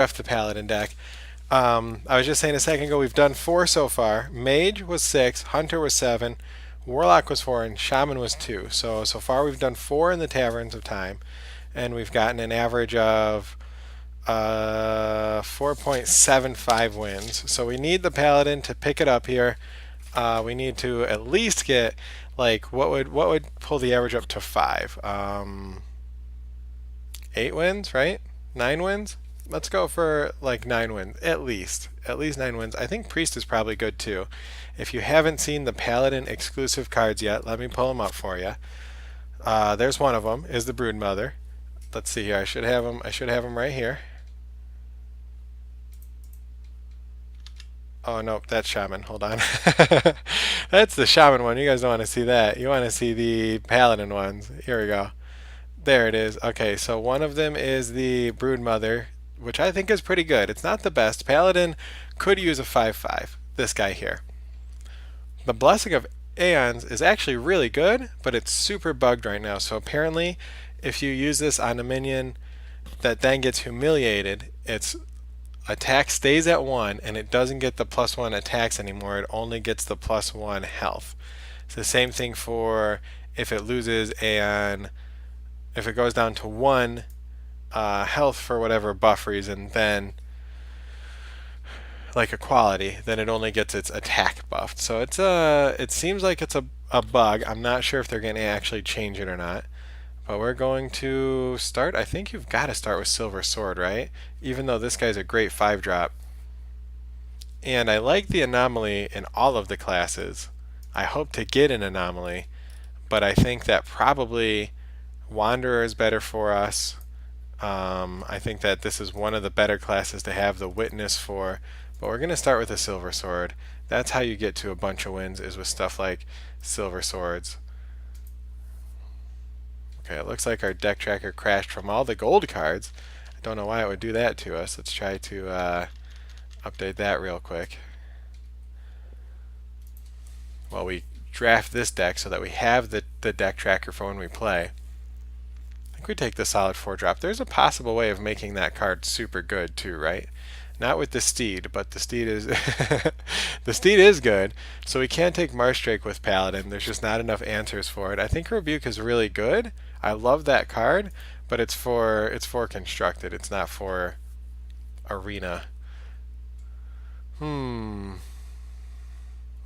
draft the Paladin deck. I was just saying a second ago, we've done 4 so far. Mage was 6, Hunter was 7, Warlock was 4, and Shaman was 2. So far we've done 4 in the Taverns of Time, and we've gotten an average of 4.75 wins. So we need the Paladin to pick it up here. We need to at least get, like, what would pull the average up to 5? 8 wins, right? 9 wins? Let's go for like 9 wins, at least. At least 9 wins. I think Priest is probably good too. If you haven't seen the Paladin exclusive cards yet, let me pull them up for you. There's one of them, is the Broodmother. Let's see here. I should have them. I should have them right here. Oh no, that's Shaman. Hold on. That's the Shaman one. You guys don't want to see that. You want to see the Paladin ones. Here we go. There it is. Okay, so one of them is the Broodmother, which I think is pretty good. It's not the best. Paladin could use a 5/5. This guy here. The Blessing of Aeons is actually really good, but it's super bugged right now. So apparently, if you use this on a minion that then gets humiliated, its attack stays at 1 and it doesn't get the +1 attacks anymore. It only gets the +1 health. It's the same thing for if it loses if it goes down to 1 health for whatever buff reason, then like equality, then it only gets its attack buffed. So it seems like it's a bug. I'm not sure if they're going to actually change it or not. But we're going to start. I think you've got to start with Silver Sword, right? Even though this guy's a great 5-drop. And I like the anomaly in all of the classes. I hope to get an anomaly, but I think that probably Wanderer is better for us. I think that this is one of the better classes to have the Witness for, but we're going to start with a Silver Sword. That's how you get to a bunch of wins, is with stuff like Silver Swords. Okay, it looks like our deck tracker crashed from all the gold cards. I don't know why it would do that to us. Let's try to update that real quick. Well, we draft this deck so that we have the deck tracker for when we play. I think we take the solid 4-drop. There's a possible way of making that card super good too, right? Not with the Steed, but the Steed is the Steed is good. So we can't take Marshdrake with Paladin. There's just not enough answers for it. I think Rebuke is really good. I love that card, but it's for constructed. It's not for arena. We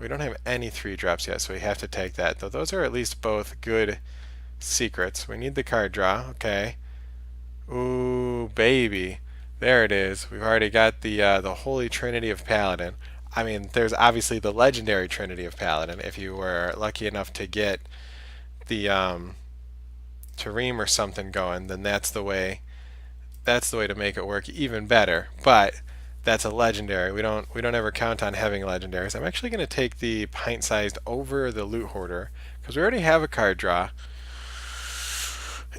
don't have any 3-drops yet, so we have to take that. Though those are at least both good secrets. We need the card draw. Okay. Ooh, baby. There it is. We've already got the Holy Trinity of Paladin. I mean, there's obviously the Legendary Trinity of Paladin. If you were lucky enough to get the Tareem or something going, then that's the way. That's the way to make it work even better. But that's a legendary. We don't ever count on having legendaries. I'm actually going to take the pint-sized over the Loot Hoarder because we already have a card draw.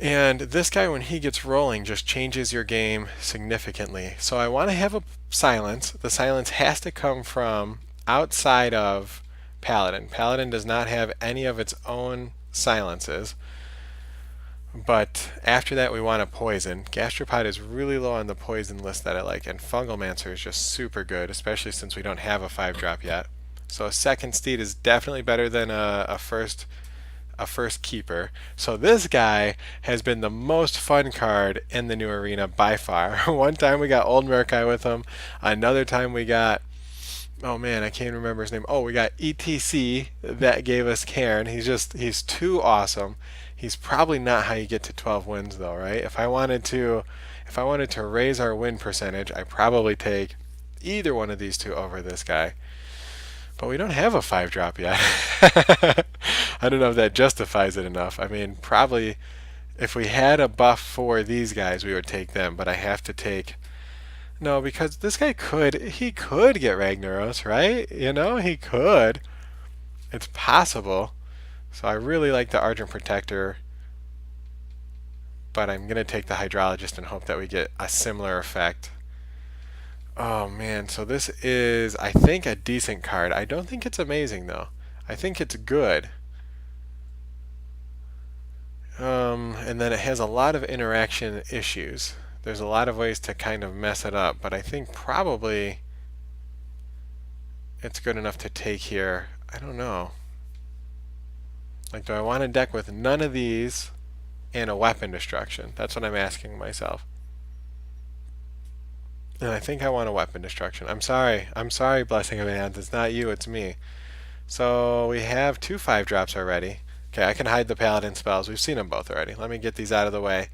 And this guy, when he gets rolling, just changes your game significantly. So I want to have a silence. The silence has to come from outside of Paladin. Paladin does not have any of its own silences. But after that, we want a poison. Gastropod is really low on the poison list that I like, and Fungalmancer is just super good, especially since we don't have a 5-drop yet. So a second Steed is definitely better than a first keeper. So this guy has been the most fun card in the new arena by far. One time we got Old Murkai with him. Another time we got, oh man, I can't remember his name. Oh, we got ETC that gave us Cairn. He's too awesome. He's probably not how you get to 12 wins though, right? If I wanted to raise our win percentage, I probably take either one of these two over this guy. But we don't have a 5-drop yet. I don't know if that justifies it enough. I mean, probably if we had a buff for these guys, we would take them. But I have to take... No, because this guy could get Ragnaros, right? You know, he could. It's possible. So I really like the Argent Protector. But I'm going to take the Hydrologist and hope that we get a similar effect. Oh man, so this is, I think, a decent card. I don't think it's amazing though. I think it's good. And then it has a lot of interaction issues. There's a lot of ways to kind of mess it up, but I think probably it's good enough to take here. I don't know. Like, do I want a deck with none of these and a weapon destruction? That's what I'm asking myself. And I think I want a weapon destruction. I'm sorry. I'm sorry, Blessing of Hands. It's not you, it's me. So we have 2 5-drops already. Okay, I can hide the Paladin spells. We've seen them both already. Let me get these out of the way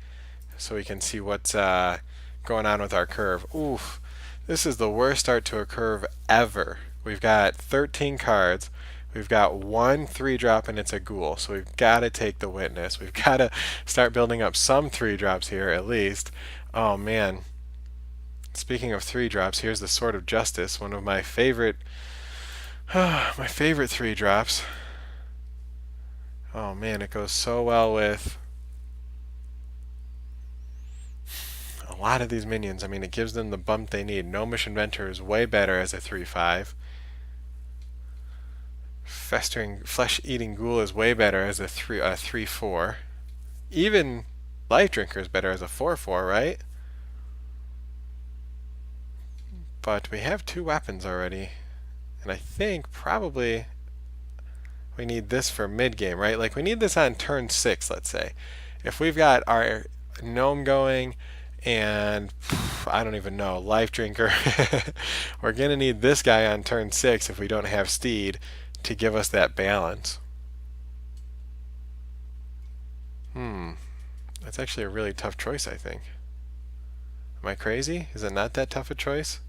so we can see what's going on with our curve. Oof. This is the worst start to a curve ever. We've got 13 cards. We've got 1 3-drop and it's a ghoul. So we've got to take the witness. We've got to start building up some 3-drops here at least. Oh man. Speaking of 3-drops, here's the Sword of Justice, one of my favorite 3-drops. Oh man, it goes so well with a lot of these minions. I mean, it gives them the bump they need. Gnomish Inventor is way better as a 3/5. Festering Flesh-Eating Ghoul is way better as a 3/4. Even Life Drinker is better as a 4/4, right? But we have 2 weapons already. And I think probably we need this for mid-game, right? Like, we need this on turn 6, let's say. If we've got our Gnome going and, I don't even know, Life Drinker, we're going to need this guy on turn 6 if we don't have Steed to give us that balance. That's actually a really tough choice, I think. Am I crazy? Is it not that tough a choice?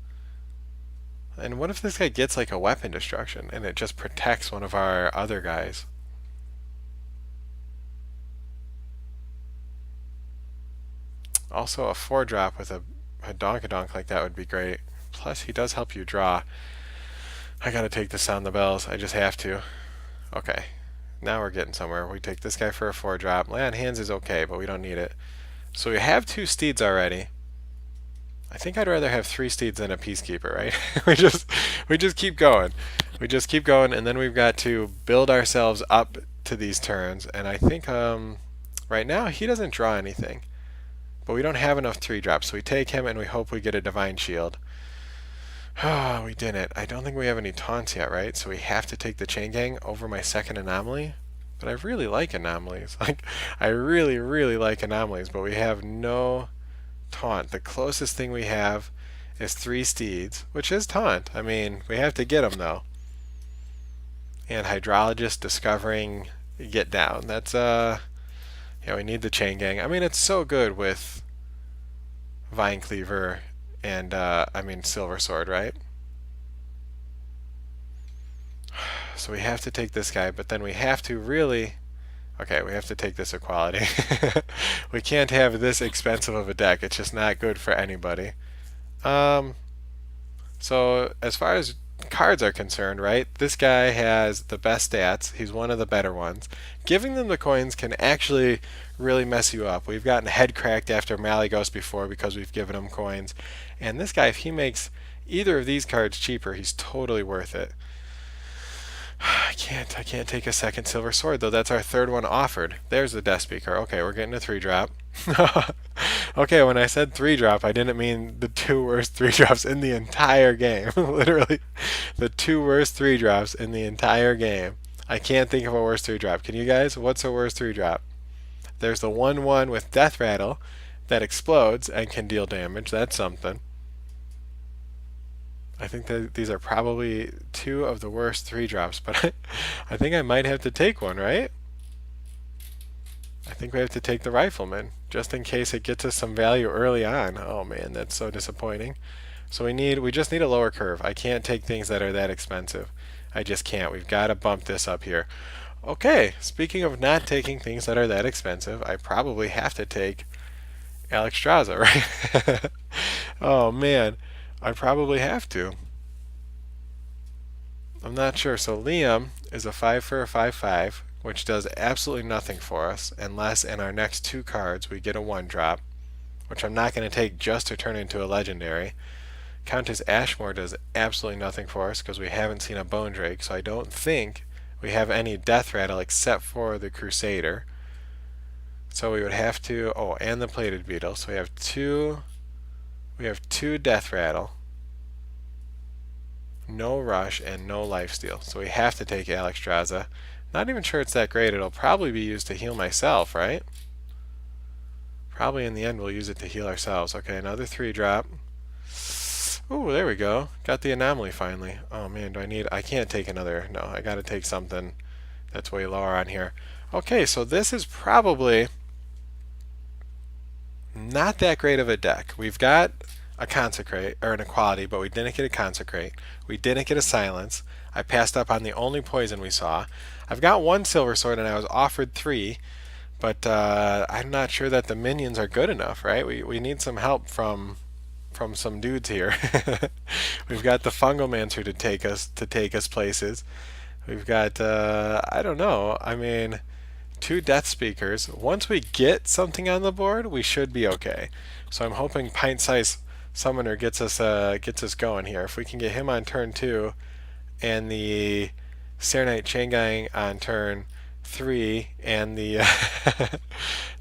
And what if this guy gets like a weapon destruction and it just protects one of our other guys? Also, a 4-drop with a Donkadonk like that would be great. Plus, he does help you draw. I gotta take the Sound the Bells. I just have to. Okay. Now we're getting somewhere. We take this guy for a 4-drop. Lay on Hands is okay, but we don't need it. So we have 2 Steeds already. I think I'd rather have 3 Steeds than a Peacekeeper, right? we just keep going. We just keep going, and then we've got to build ourselves up to these turns. And I think right now he doesn't draw anything, but we don't have enough 3-drops, so we take him and we hope we get a Divine Shield. Oh, we didn't. I don't think we have any taunts yet, right? So we have to take the Chain Gang over my second anomaly. But I really like anomalies. Like, I really, really like anomalies, but we have no taunt. The closest thing we have is 3 Steeds, which is taunt. I mean, we have to get them though. And Hydrologist discovering get down. That's yeah, we need the Chain Gang. I mean, it's so good with Vinecleaver and I mean Silver Sword, right? So we have to take this guy, but then we have to really okay, we have to take this equality. We can't have this expensive of a deck. It's just not good for anybody. So as far as cards are concerned, right, this guy has the best stats. He's one of the better ones. Giving them the coins can actually really mess you up. We've gotten head cracked after Malygos before because we've given him coins. And this guy, if he makes either of these cards cheaper, he's totally worth it. I can't take a second Silver Sword, though. That's our 3rd one offered. There's the Death Speaker. Okay, we're getting a 3-drop. Okay, when I said 3-drop, I didn't mean the 2 worst 3-drops in the entire game. Literally, the 2 worst 3-drops in the entire game. I can't think of a worse 3-drop. Can you guys? What's a worse 3-drop? There's the 1/1 with Death Rattle that explodes and can deal damage. That's something. I think that these are probably 2 of the worst 3-drops, but I think I might have to take one, right? I think we have to take the Rifleman, just in case it gets us some value early on. Oh man, that's so disappointing. So we just need a lower curve. I can't take things that are that expensive. I just can't. We've got to bump this up here. Okay, speaking of not taking things that are that expensive, I probably have to take Alexstrasza, right? Oh man. I probably have to. I'm not sure. So Liam is a 5 for a 5/5, which does absolutely nothing for us, unless in our next 2 cards we get a 1-drop, which I'm not going to take just to turn into a legendary. Countess Ashmore does absolutely nothing for us because we haven't seen a Bone Drake, so I don't think we have any Death Rattle except for the Crusader. So we would have to, oh, and the Plated Beetle. So we have 2 We have 2 Death Rattle, no Rush, and no Lifesteal. So we have to take Alexstrasza. Not even sure it's that great. It'll probably be used to heal myself, right? Probably in the end we'll use it to heal ourselves. Okay, another 3-drop. Ooh, there we go. Got the anomaly finally. Oh man, I can't take another. No, I gotta take something that's way lower on here. Okay, so this is probably not that great of a deck. We've got a Consecrate, or an Equality, but we didn't get a Consecrate. We didn't get a Silence. I passed up on the only poison we saw. I've got 1 Silver Sword and I was offered 3, but I'm not sure that the minions are good enough, right? We need some help from some dudes here. We've got the Fungalmancer to take us places. We've got I don't know. I mean, 2 Death Speakers. Once we get something on the board, we should be okay. So I'm hoping Pint-Sized Summoner gets us going here. If we can get him on turn 2, and the Serenite Chaingang on turn 3, and the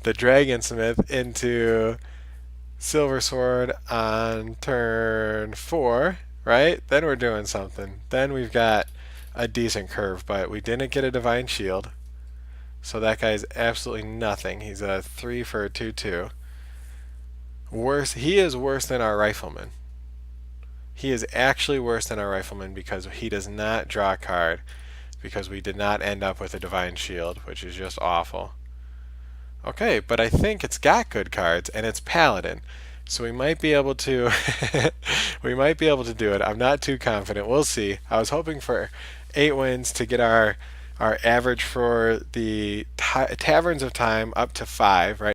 the Dragonsmith into Silver Sword on turn 4, right? Then we're doing something. Then we've got a decent curve, but we didn't get a Divine Shield. So that guy's absolutely nothing. He's a 3 for a 2/2. Worse, he is worse than our Rifleman. He is actually worse than our Rifleman because he does not draw a card, because we did not end up with a Divine Shield, which is just awful. Okay, but I think it's got good cards, and it's Paladin. So we might be able to we might be able to do it. I'm not too confident. We'll see. I was hoping for 8 wins to get our average for the Taverns of Time up to 5, right?